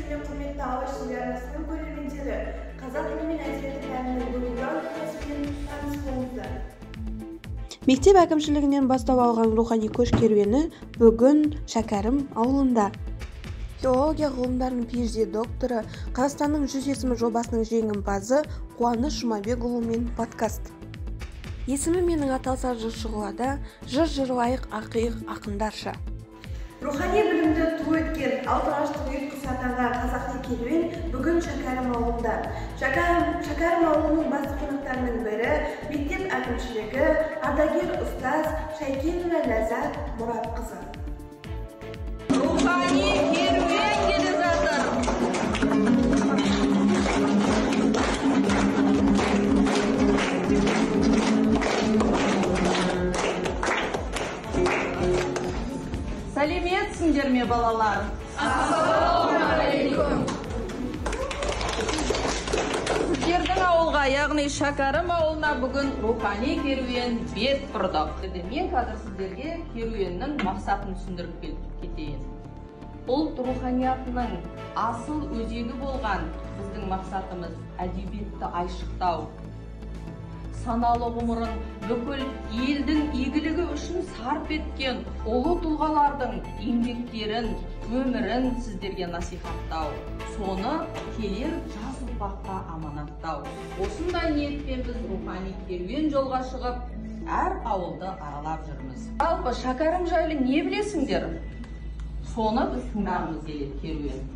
және құрметті алаш телеарнасының көрермендері, қазақ тілі мен әдебиеті пәнінің бүгінгі аудиосымен таныс болыңыздар. Мектеп әкімшілігінен бастау алған рухани көш керуені бүгін Шәкәрім ауылында. Филология ғылымдарының PhD докторы, Қазақстанның 100 есімі жобасының жеңімпазы Қуаныш Жұмабекұлымен подкаст. Есімі менің аталса жыр шығылада, жыр жырлайық ақиық ақындарша. Рухани білімді ту еткен алтын ұйытқысы атанған қазақи керуен бүгін Шәкәрім ауылында. Шәкәрім ауылының басты қонақтарының бірі мектеп әкімшілігі, ардагер ұстаз Шайкенова Ләззат Мұратқызы. Рухани керуен келе жатыр. Сәлеметсіңдер ме, балалар? Ассалаумағалейкум. Сіздердің ауылға, яғни Шәкәрім ауылына бүгін рухани керуен бет бұрдық. Мен қазір сіздерге керуеннің мақсатын түсіндіріп кетейін. Ұлт руханиятының асыл өзегі болған біздің мақсатымыз әдебиетті айшықтау. Саналы ғұмырын бүкіл елдің игілігі үшін сарп еткен ұлы тұлғалардың еңбектерін, өмірін сіздерге насихаттау. Соны келер жас ұрпаққа аманаттау. Осындай ниетпен біз рухани керуен жолға шығып, әр ауылды аралап жүрміз. Жалпы Шәкәрім жайлы не білесіңдер? Соны біз тыңдарымыз келеді керуен.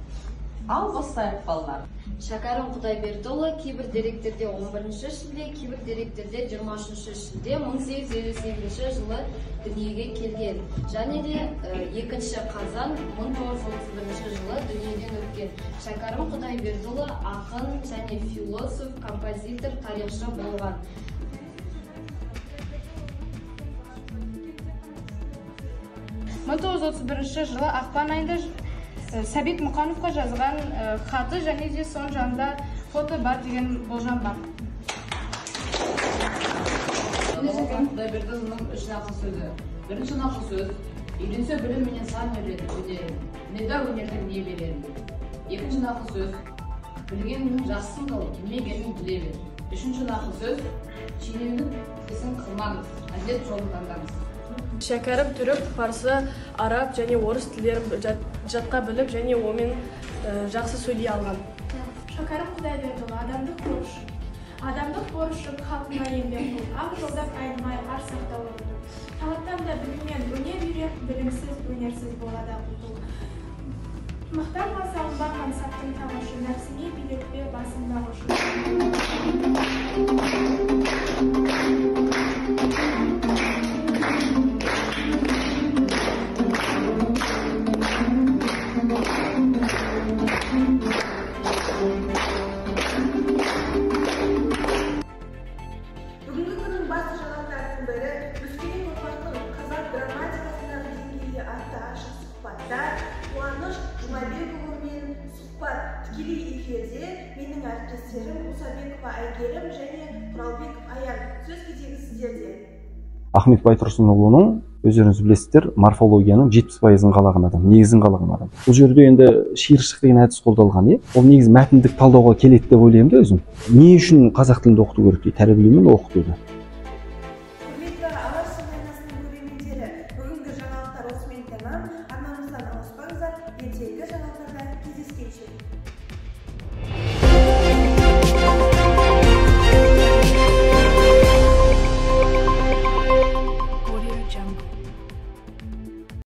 Ал бастайық балалар. Шәкәрім Құдайбердіұлы кейбір деректерде 11 шілде, кейбір деректерде 23 шілде 1858 жылы дүниеге келген. Және де 2 қазан 1931 жылы дүниеден өткен. Шәкәрім Құдайбердіұлы ақын және философ, композитор, тарихшы болған. жылы ақпан айында Сәбит Мұқановқа жазған хаты және де сон жанында фото бар деген болжам бар. Құдайбердіұлының үш нақыл сөзі. Бірінші нақыл сөз: үйренсе білім менен сан өдерін, неда өнерден не берерін. Екінші нақыл сөз: білгеннің жақсысын қыл, білмегенін біле бер. Үшінші нақыл сөз: шенеунік ісін қылмаңыз, әділет жолын таңдаңыз. Шәкәрім түрік, парсы, араб және орыс тілдерін жатқа біліп және омен жақсы сөйлей алған. Шәкәрім Құдайбердіұлы адамдық борышы. Адамдық борышы халқына еңбек қыл, ақ жолдан айнымай ар сақтау ету. Талаптан да біліммен өнер үйрен, білімсіз өнерсіз болады құтыл. Мақтанма салынбақ мансаптың тағышы, нәпсіңе билетпе басындағы ұшы. Бүгінгі күннің басты жаңалықтарының бірі өскелең ұрпақтың қазақ грамматикасындағы деңгейі атты ашық сұхбатта Қуаныш Жұмабекұлымен сұхбат тікелей эфирде менің әріптестерім Мұсабекова Айгерім және Құралбеков Аян. Сөз кезегі сіздерде. Ахмет Байтұрсынұлының, өздеріңіз білесіздер, морфологияның 70%-ын қалаған адам, негізін қалаған адам. Бұл жерде енді шиыршық деген әдіс қолданылған, ол негіз мәтіндік талдауға келеді деп ойлаймын да өзім. Не үшін қазақ тілінде оқыту керек дейді, тәрбиелеумен оқытуды. Құрметті алаш телеарнасының көрермендері, бүгінгі жаңалықтар осымен тәмам. Арнамыздан алыспаңыздар, ертеңгі жаңалықтарда кездескенше.